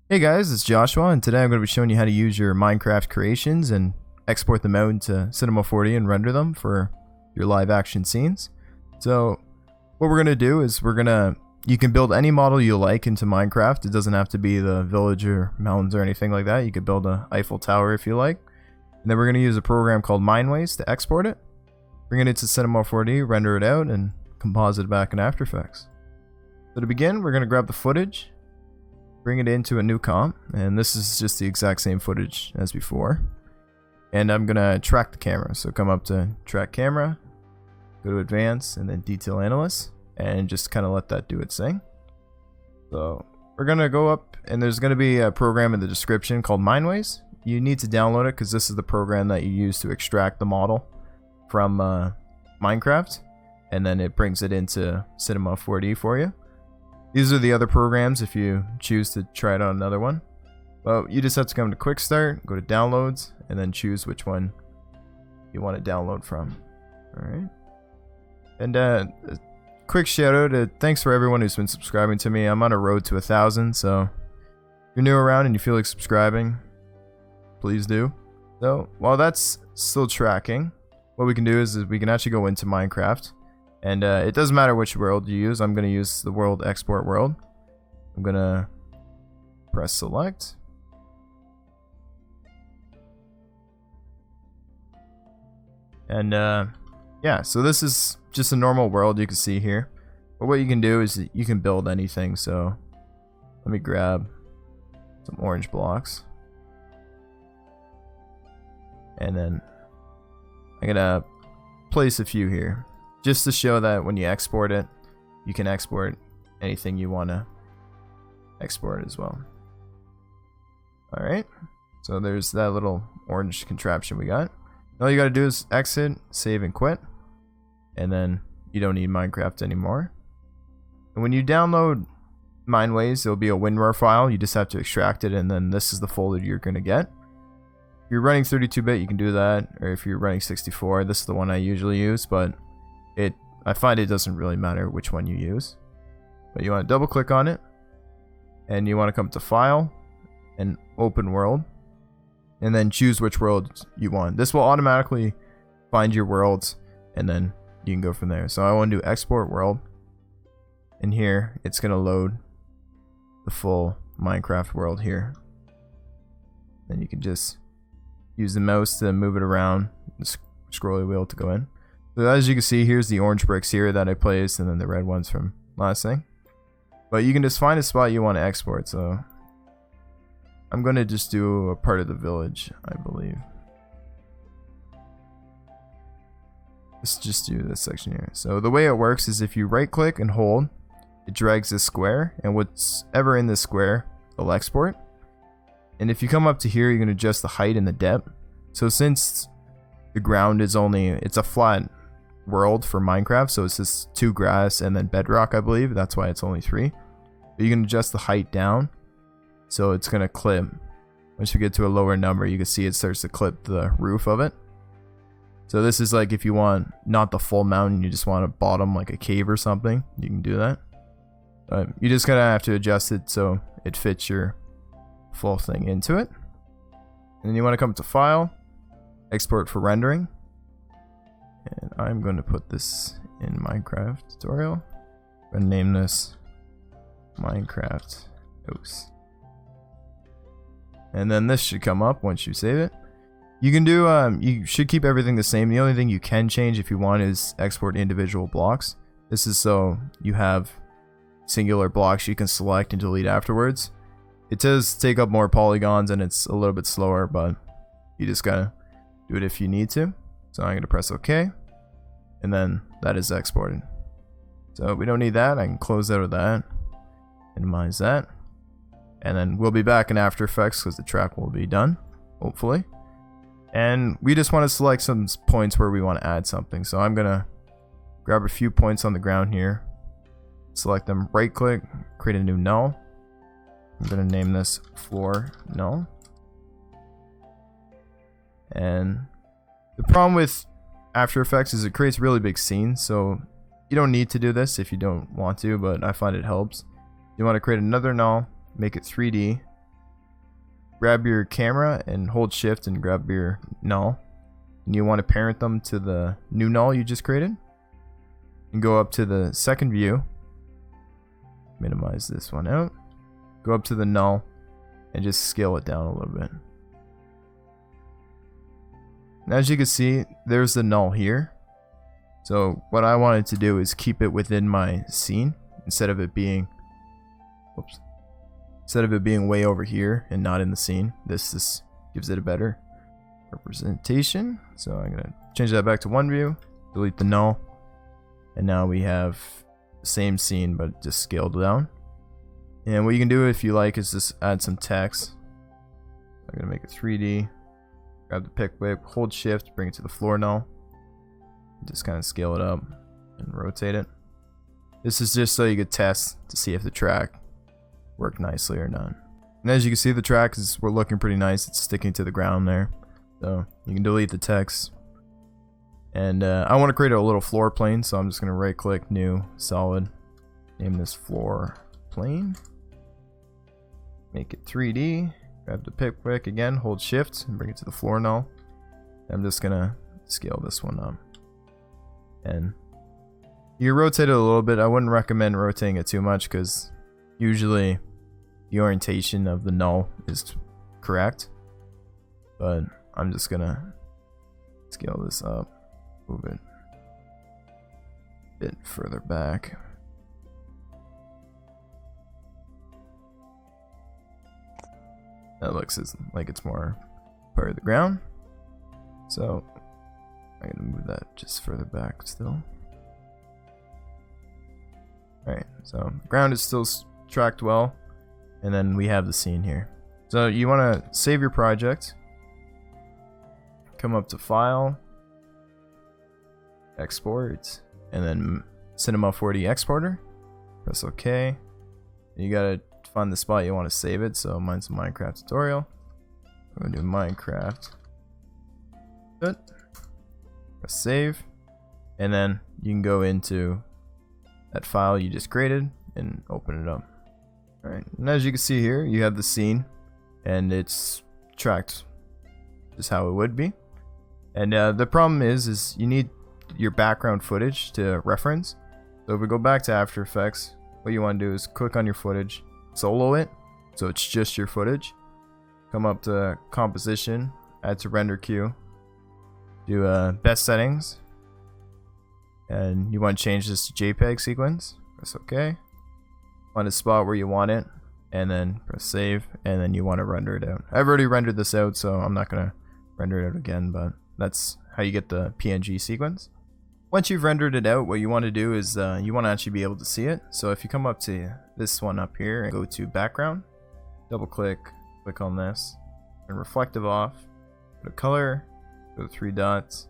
Hey guys, it's Joshua, and today I'm going to be showing you how to use your Minecraft creations and export them out into Cinema 4D and render them for your live action scenes. So what we're going to do is you can build any model you like into Minecraft. It doesn't have to be the village or mountains or anything like that. You could build a Eiffel Tower if you like. And then we're going to use a program called Mineways to export it, bring it into Cinema 4D, render it out, and composite it back in After Effects. So to begin, we're going to grab the footage, bring it into a new comp, and this is just the exact same footage as before. And I'm gonna track the camera, so come up to track camera, go to advanced, and then detail analyst, and just kind of let that do its thing. So we're gonna go up, and there's gonna be a program in the description called Mineways. You need to download it because this is the program that you use to extract the model from Minecraft, and then it brings it into Cinema 4D for you. These are the other programs if you choose to try it on another one. Well, you just have to come to Quick Start, go to Downloads, and then choose which one you want to download from. Alright. And a quick shout out, thanks for everyone who's been subscribing to me. I'm on a road to 1,000, so if you're new around and you feel like subscribing, please do. So, while that's still tracking, what we can do is we can actually go into Minecraft. And it doesn't matter which world you use. I'm going to use the world export world. I'm going to press select. And yeah, so this is just a normal world you can see here. But what you can do is you can build anything. So let me grab some orange blocks. And then I'm going to place a few here, just to show that when you export it, you can export anything you want to export as well. Alright, so there's that little orange contraption we got. All you gotta do is exit, save, and quit. And then you don't need Minecraft anymore. And when you download Mineways, there'll be a WinRAR file. You just have to extract it, and then this is the folder you're gonna get. If you're running 32-bit, you can do that. Or if you're running 64, this is the one I usually use, but I find it doesn't really matter which one you use. But you want to double click on it, and you want to come to File and Open World, and then choose which world you want. This will automatically find your worlds, and then you can go from there. So I want to do Export World, and here it's going to load the full Minecraft world here. Then you can just use the mouse to move it around, the scrolly wheel to go in. So as you can see, here's the orange bricks here that I placed, and then the red ones from last thing. But you can just find a spot you want to export. So I'm going to just do a part of the village, I believe. Let's just do this section here. So the way it works is if you right click and hold, it drags this square, and whatever in this square will export. And if you come up to here, you can adjust the height and the depth. So since the ground is it's a flat world for Minecraft, so it's just 2 grass and then bedrock, I believe. That's why it's only 3. But you can adjust the height down, so it's gonna clip. Once you get to a lower number, you can see it starts to clip the roof of it. So this is like if you want not the full mountain, you just want a bottom like a cave or something, you can do that. But you just gotta have to adjust it so it fits your full thing into it. And then you want to come to File, Export for rendering. And I'm going to put this in Minecraft tutorial. I'm going to name this Minecraft OS. And then this should come up once you save it. You can do, you should keep everything the same. The only thing you can change if you want is export individual blocks. This is so you have singular blocks you can select and delete afterwards. It does take up more polygons and it's a little bit slower, but you just gotta do it if you need to. So I'm gonna press OK, and then that is exported. So we don't need that. I can close out of that, minimize that, and then we'll be back in After Effects because the track will be done, hopefully. And we just want to select some points where we want to add something. So I'm gonna grab a few points on the ground here, select them, right click, create a new null. I'm gonna name this floor null. And the problem with After Effects is it creates really big scenes, so you don't need to do this if you don't want to, but I find it helps. You want to create another null, make it 3D, grab your camera and hold shift and grab your null. And you want to parent them to the new null you just created. And go up to the second view. Minimize this one out. Go up to the null and just scale it down a little bit. And as you can see, there's the null here. So what I wanted to do is keep it within my scene instead of it being way over here and not in the scene. This gives it a better representation. So I'm gonna change that back to one view, delete the null, and now we have the same scene but just scaled down. And what you can do if you like is just add some text. I'm gonna make it 3D. Grab the pick whip, hold shift, bring it to the floor null. Just kind of scale it up and rotate it. This is just so you could test to see if the track worked nicely or not. And as you can see, the track is looking pretty nice. It's sticking to the ground there. So you can delete the text. And I want to create a little floor plane, so I'm just going to right click, new, solid. Name this floor plane. Make it 3D. Grab the pick whip again, hold shift, and bring it to the floor null. I'm just going to scale this one up. And you rotate it a little bit. I wouldn't recommend rotating it too much because usually the orientation of the null is correct. But I'm just gonna scale this up, move it a bit further back. That looks like it's more part of the ground. So I'm gonna move that just further back still. Alright, so the ground is still tracked well, and then we have the scene here. So you want to save your project, come up to File, Export, and then Cinema 4D Exporter. Press OK. And you gotta find the spot you want to save it. So mine's a Minecraft tutorial. I'm gonna do Minecraft. Good. Press save, and then you can go into that file you just created and open it up. Alright, and as you can see here, you have the scene and it's tracked just how it would be. And the problem is you need your background footage to reference. So if we go back to After Effects, what you want to do is click on your footage, solo it, so it's just your footage. Come up to Composition, add to Render Queue, do best settings, and you want to change this to JPEG sequence. Press OK. Find a spot where you want it, and then press save, and then you want to render it out. I've already rendered this out, so I'm not going to render it out again, but that's how you get the PNG sequence. Once you've rendered it out, what you want to do is you want to actually be able to see it. So if you come up to this one up here and go to background, double click, click on this, and reflective off, go to color, go to 3 dots,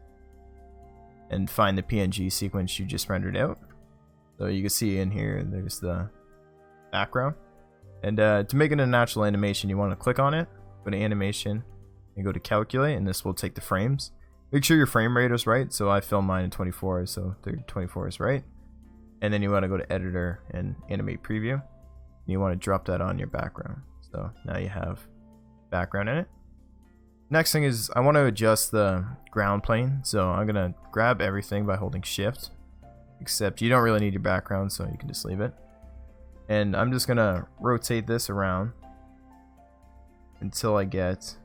and find the PNG sequence you just rendered out. So you can see in here, there's the background. And to make it a natural animation, you want to click on it, go to animation, and go to calculate, and this will take the frames. Make sure your frame rate is right. So I filmed mine in 24, so 24 is right. And then you want to go to editor and animate preview. And you want to drop that on your background. So now you have background in it. Next thing is I want to adjust the ground plane. So I'm going to grab everything by holding shift. Except you don't really need your background, so you can just leave it. And I'm just going to rotate this around until I get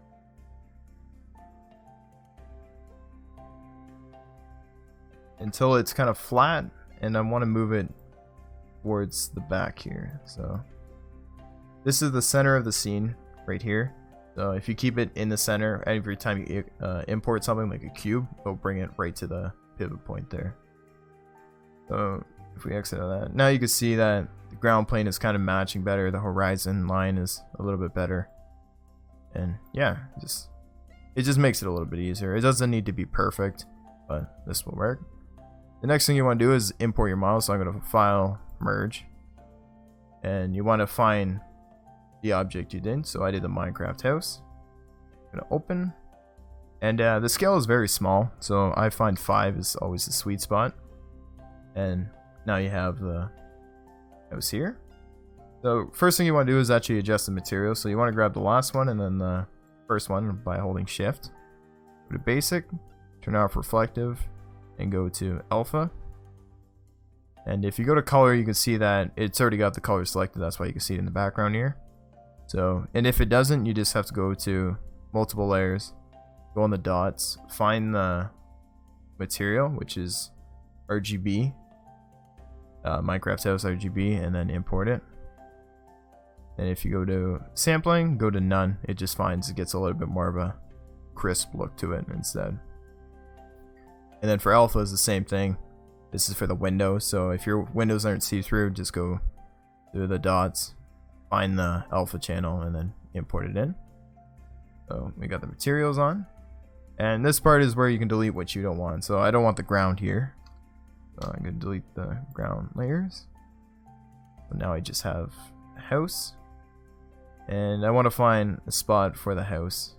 until it's kind of flat, and I want to move it towards the back here. So this is the center of the scene right here. So if you keep it in the center, every time you import something like a cube, it'll bring it right to the pivot point there. So if we exit out of that, now you can see that the ground plane is kind of matching better. The horizon line is a little bit better. And yeah, it just makes it a little bit easier. It doesn't need to be perfect, but this will work. The next thing you want to do is import your model. So I'm going to File, Merge, and you want to find the object you did. So I did the Minecraft house. I'm going to open, and the scale is very small, so I find 5 is always the sweet spot. And now you have the house here. So first thing you want to do is actually adjust the material. So you want to grab the last one and then the first one by holding shift. Go to basic, turn off reflective, and go to alpha. And if you go to color, you can see that it's already got the color selected. That's why you can see it in the background here. So, and if it doesn't, you just have to go to multiple layers, go on the dots, find the material, which is RGB, Minecraft House RGB, and then import it. And if you go to sampling, go to none. It just finds it gets a little bit more of a crisp look to it instead. And then for alpha is the same thing. This is for the windows. So if your windows aren't see-through, just go to the dots, find the alpha channel, and then import it in. So we got the materials on. And this part is where you can delete what you don't want. So I don't want the ground here. So I'm going to delete the ground layers. So now I just have a house. And I want to find a spot for the house.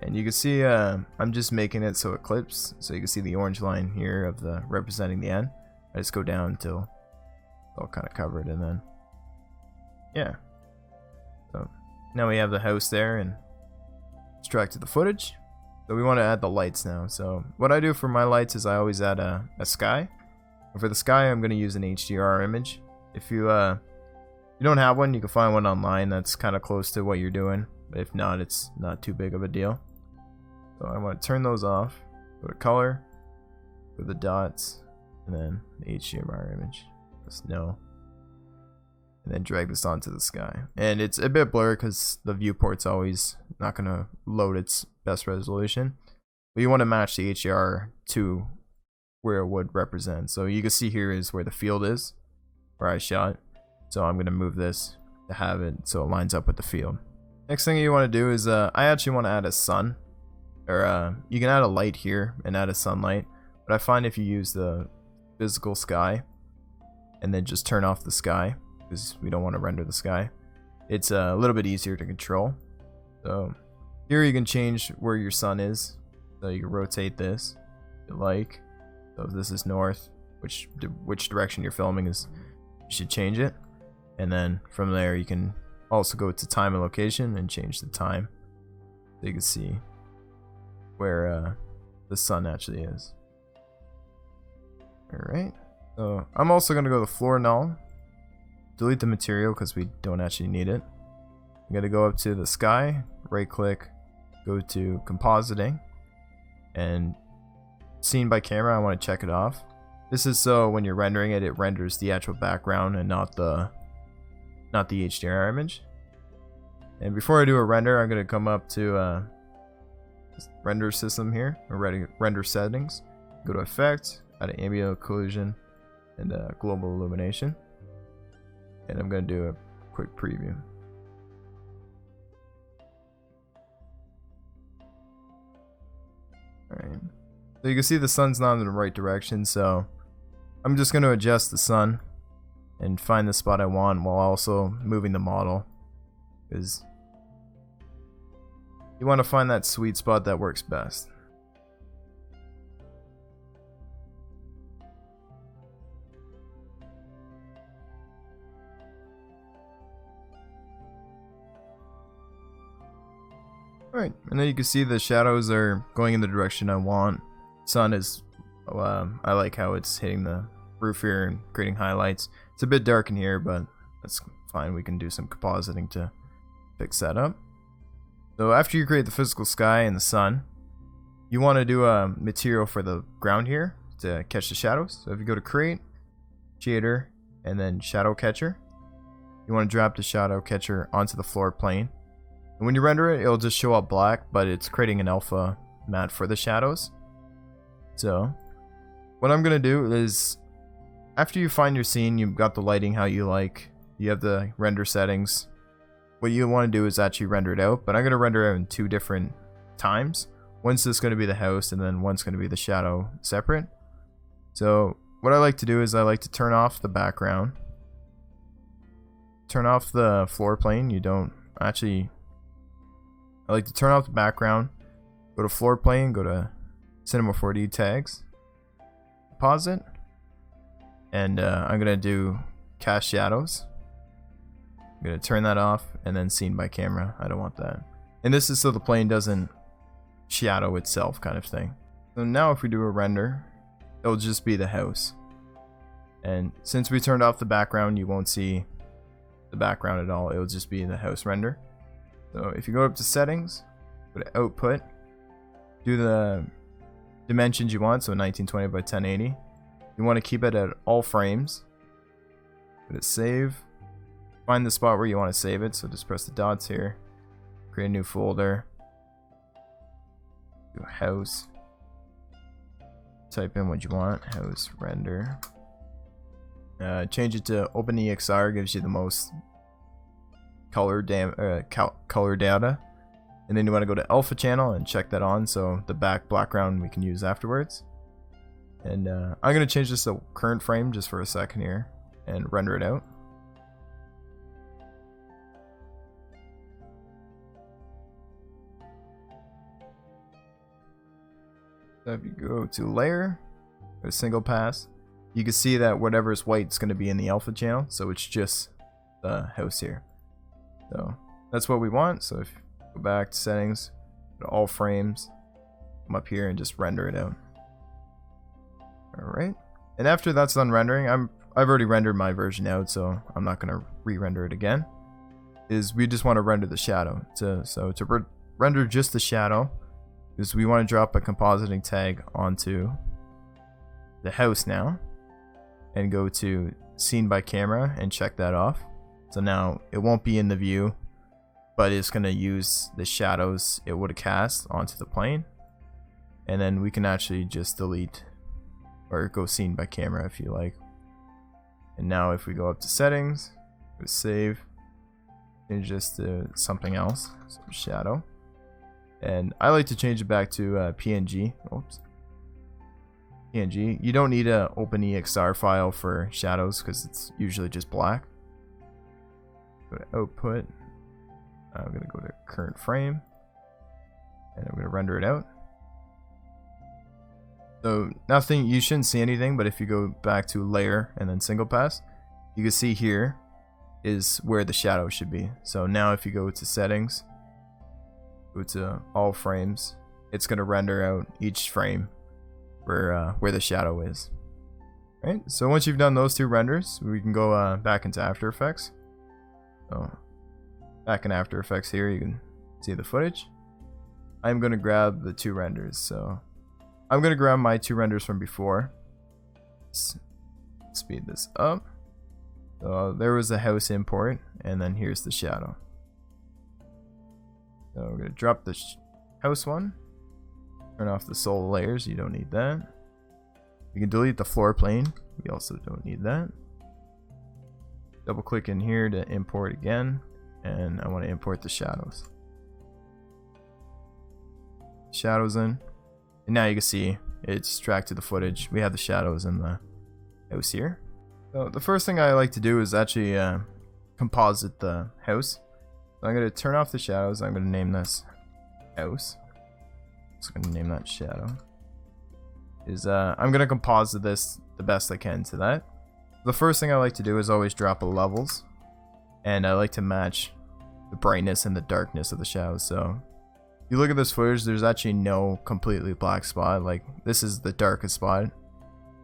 And you can see I'm just making it so it clips. So you can see the orange line here of the representing the end. I just go down until it's all kind of covered, and then yeah. So now we have the house there and extracted the footage. So we want to add the lights now. So what I do for my lights is I always add a sky. And for the sky, I'm going to use an HDR image. If you don't have one, you can find one online that's kind of close to what you're doing. But if not, it's not too big of a deal. So I want to turn those off. Go to color, go to the dots, and then the HDR image. Press no. And then drag this onto the sky. And it's a bit blurry because the viewport's always not going to load its best resolution. But you want to match the HDR to where it would represent. So you can see here is where the field is, where I shot. So I'm going to move this to have it so it lines up with the field. Next thing you want to do is I actually want to add a sun. Or you can add a light here and add a sunlight. But I find if you use the physical sky and then just turn off the sky, because we don't want to render the sky, it's a little bit easier to control. So here you can change where your sun is. So you can rotate this if you like. So if this is north, which direction you're filming is, you should change it. And then from there you can also go to time and location and change the time. So you can see where the sun actually is. Alright, so I'm also going to go to floor null, delete the material because we don't actually need it. I'm going to go up to the sky, right click, go to compositing, and scene by camera, I want to check it off. This is so when you're rendering it, it renders the actual background and not the HDR image. And before I do a render, I'm going to come up to render system here, or render settings, go to effect, add an ambient occlusion, and global illumination. And I'm going to do a quick preview. Alright, so you can see the sun's not in the right direction, so I'm just going to adjust the sun and find the spot I want while also moving the model, because you want to find that sweet spot that works best. Alright, and then you can see the shadows are going in the direction I want. Sun is, I like how it's hitting the roof here and creating highlights. It's a bit dark in here, but that's fine. We can do some compositing to fix that up. So after you create the physical sky and the sun, you want to do a material for the ground here to catch the shadows. So if you go to create, shader, and then shadow catcher, you want to drop the shadow catcher onto the floor plane. And when you render it, it'll just show up black, but it's creating an alpha matte for the shadows. So what I'm going to do is, after you find your scene, you've got the lighting how you like, you have the render settings. What you want to do is actually render it out, but I'm going to render it in 2 different times. One's just going to be the house, and then one's going to be the shadow separate. So what I like to do is I like to turn off the background, turn off the floor plane. I like to turn off the background, go to floor plane, go to Cinema 4D tags, pause it, and I'm gonna do cast shadows. I'm gonna turn that off, and then scene by camera. I don't want that. And this is so the plane doesn't shadow itself, kind of thing. So now if we do a render, it'll just be the house. And since we turned off the background, you won't see the background at all. It'll just be the house render. So if you go up to settings, go to output, do the dimensions you want, so 1920 by 1080. You want to keep it at all frames. Go to save. Find the spot where you want to save it, so just press the dots here. Create a new folder. Do house. Type in what you want. House render. Change it to OpenEXR, gives you the most color data. And then you want to go to alpha channel and check that on, so the background we can use afterwards. And I'm going to change this to current frame just for a second here and render it out. So if you go to layer, go to single pass, you can see that whatever is white is going to be in the alpha channel, so it's just the house here. So that's what we want. So if you go back to settings, go to all frames, come up here and just render it out. Alright, and after that's done rendering, I've already rendered my version out, so I'm not going to re-render it again. We just want to render the shadow. So to render just the shadow, is we want to drop a compositing tag onto the house now, and go to scene by camera and check that off. So now it won't be in the view, but it's going to use the shadows it would have cast onto the plane. And then we can actually just delete or go scene by camera if you like. And now if we go up to settings, go to save, change this to something else, so shadow. And I like to change it back to PNG. Oops. PNG. You don't need a OpenEXR file for shadows because it's usually just black. Go to output. I'm going to go to current frame, and I'm going to render it out. So nothing, you shouldn't see anything, but if you go back to layer and then single pass, you can see here is where the shadow should be. So now if you go to settings, go to all frames, it's going to render out each frame where the shadow is. Right, so once you've done those two renders, we can go back into After Effects. So back in After Effects here, you can see the footage. I'm going to grab the two renders. So I'm going to grab my two renders from before. Let's speed this up. So there was the house import, and then here's the shadow. So we're going to drop the house one. Turn off the solo layers, you don't need that. You can delete the floor plane, we also don't need that. Double click in here to import again, and I want to import the shadows. Shadows in, and now you can see it's tracked to the footage. We have the shadows in the house here. So the first thing I like to do is actually composite the house. So I'm going to turn off the shadows. I'm going to name this house. I'm going to name that shadow. I'm going to composite this the best I can to that. The first thing I like to do is always drop the levels, and I like to match the brightness and the darkness of the shadows. So if you look at this footage, there's actually no completely black spot. Like, this is the darkest spot,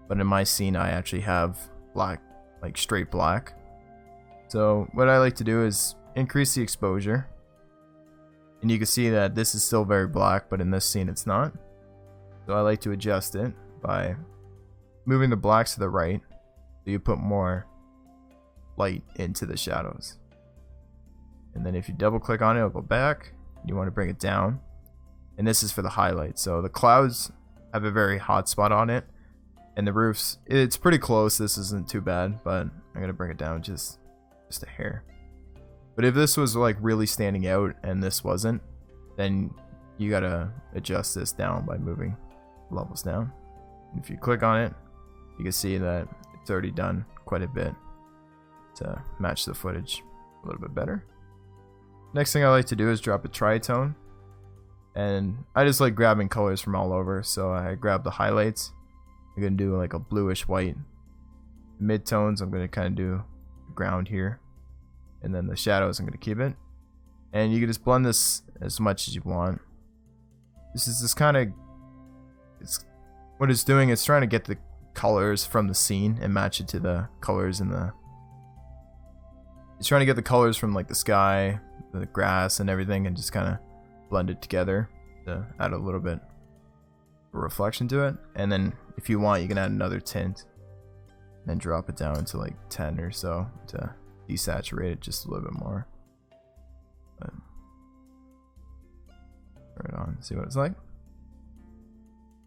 but in my scene I actually have black, like straight black. So what I like to do is increase the exposure, and you can see that this is still very black, but in this scene it's not. So I like to adjust it by moving the blacks to the right, so you put more light into the shadows. And then if you double click on it, it'll go back. You want to bring it down, and this is for the highlights. So the clouds have a very hot spot on it, and the roofs, it's pretty close. This isn't too bad, but I'm gonna bring it down just a hair. But if this was like really standing out and this wasn't, then you gotta adjust this down by moving levels down. And if you click on it, you can see that it's already done quite a bit to match the footage a little bit better. Next thing I like to do is drop a tritone, and I just like grabbing colors from all over. So I grab the highlights. I'm gonna do like a bluish white to Mid-tones, I'm going to kind of do ground here. And then the shadows, I'm going to keep it. And you can just blend this as much as you want. This is just kind of... what it's doing is trying to get the colors from the scene and match it to the colors in the... It's trying to get the colors from like the sky, the grass and everything, and just kind of blend it together to add a little bit of reflection to it. And then if you want, you can add another tint and drop it down to like 10 or so to desaturate it just a little bit more. But turn it on, see what it's like.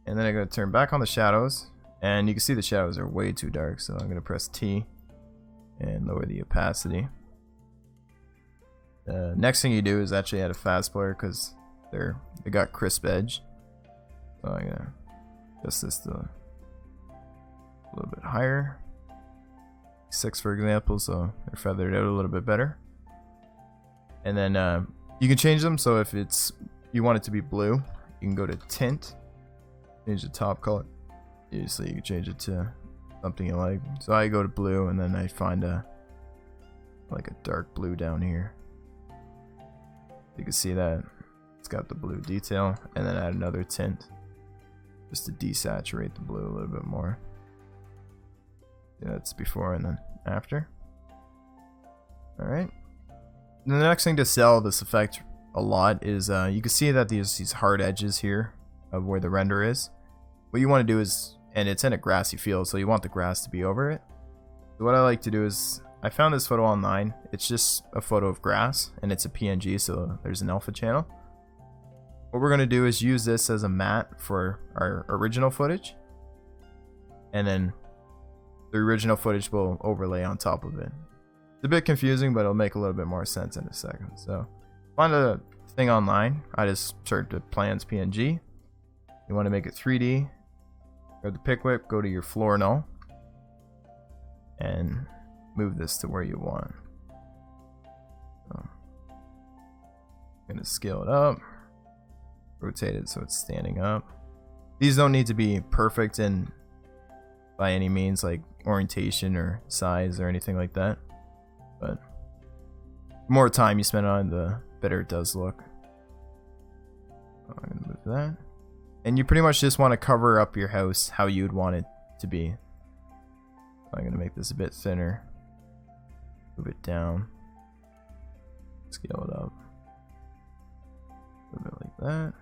And then I'm going to turn back on the shadows, and you can see the shadows are way too dark, so I'm going to press T and lower the opacity. The next thing you do is actually add a fast blur because they got crisp edge. So I'm going to adjust this to a little bit higher, 6 for example, so they're feathered out a little bit better. And then you can change them, so if you want it to be blue, you can go to tint, change the top color. Obviously you can change it to something you like. So I go to blue, and then I find like a dark blue down here. You can see that it's got the blue detail, and then add another tint just to desaturate the blue a little bit more. Yeah, that's before and then after. Alright. The next thing to sell this effect a lot is you can see that these hard edges here of where the render is. What you want to do is, and it's in a grassy field, so you want the grass to be over it. So what I like to do is, I found this photo online. It's just a photo of grass, and it's a PNG, so there's an alpha channel. What we're going to do is use this as a matte for our original footage, and then the original footage will overlay on top of it. It's a bit confusing, but it'll make a little bit more sense in a second. So find a thing online. I just searched the plans PNG. You want to make it 3D. Go to the pick whip, go to your floor null, and move this to where you want. So I'm going to scale it up, rotate it so it's standing up. These don't need to be perfect in by any means, like orientation or size or anything like that, but the more time you spend on it, the better it does look. So I'm going to move that. And you pretty much just want to cover up your house how you'd want it to be. I'm going to make this a bit thinner. Move it down. Scale it up. A bit like that.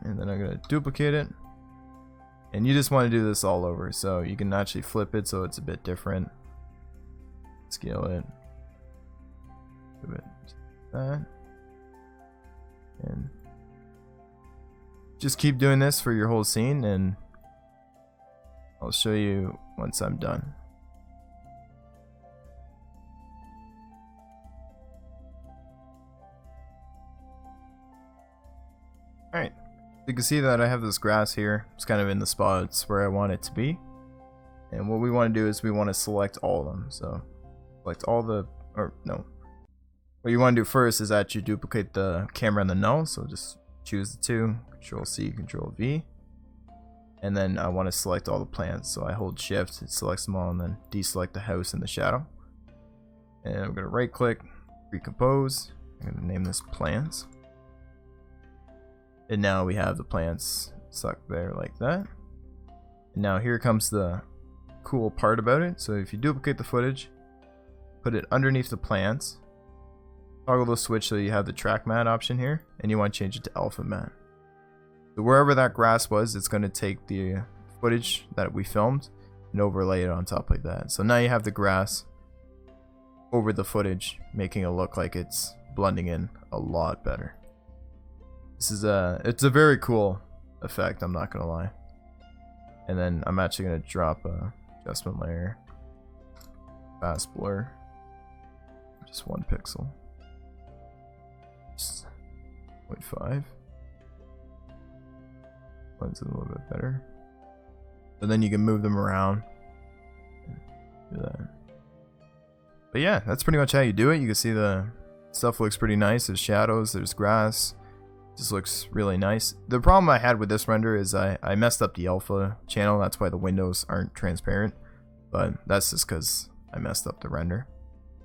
And then I'm going to duplicate it. And you just want to do this all over. So you can actually flip it so it's a bit different. Scale it. Move it like that. And just keep doing this for your whole scene, and I'll show you once I'm done. Alright, you can see that I have this grass here. It's kind of in the spots where I want it to be. And what we want to do is we want to select all of them. So select all the, or no. What you want to do first is actually duplicate the camera and the null. So just choose the two, Control C, Control V. And then I want to select all the plants. So I hold Shift, it selects them all, and then deselect the house and the shadow. And I'm going to right click, recompose. I'm going to name this plants. And now we have the plants stuck there like that. And now here comes the cool part about it. So if you duplicate the footage, put it underneath the plants, toggle the switch so you have the track matte option here, and you want to change it to alpha matte. So wherever that grass was, it's going to take the footage that we filmed and overlay it on top like that. So now you have the grass over the footage, making it look like it's blending in a lot better. This is it's a very cool effect, I'm not gonna lie. And then I'm actually gonna drop a adjustment layer, fast blur, just 1 pixel, just 0.5. Blends it a little bit better. But then you can move them around. Do that. But yeah, that's pretty much how you do it. You can see the stuff looks pretty nice. There's shadows, there's grass, Just looks really nice. The problem I had with this render is I messed up the alpha channel. That's why the windows aren't transparent. But that's just because I messed up the render.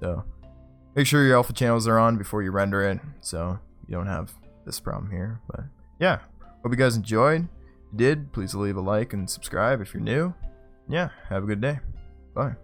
So make sure your alpha channels are on before you render it, so you don't have this problem here. But yeah, hope you guys enjoyed. If you did, please leave a like and subscribe if you're new. Yeah, have a good day. Bye.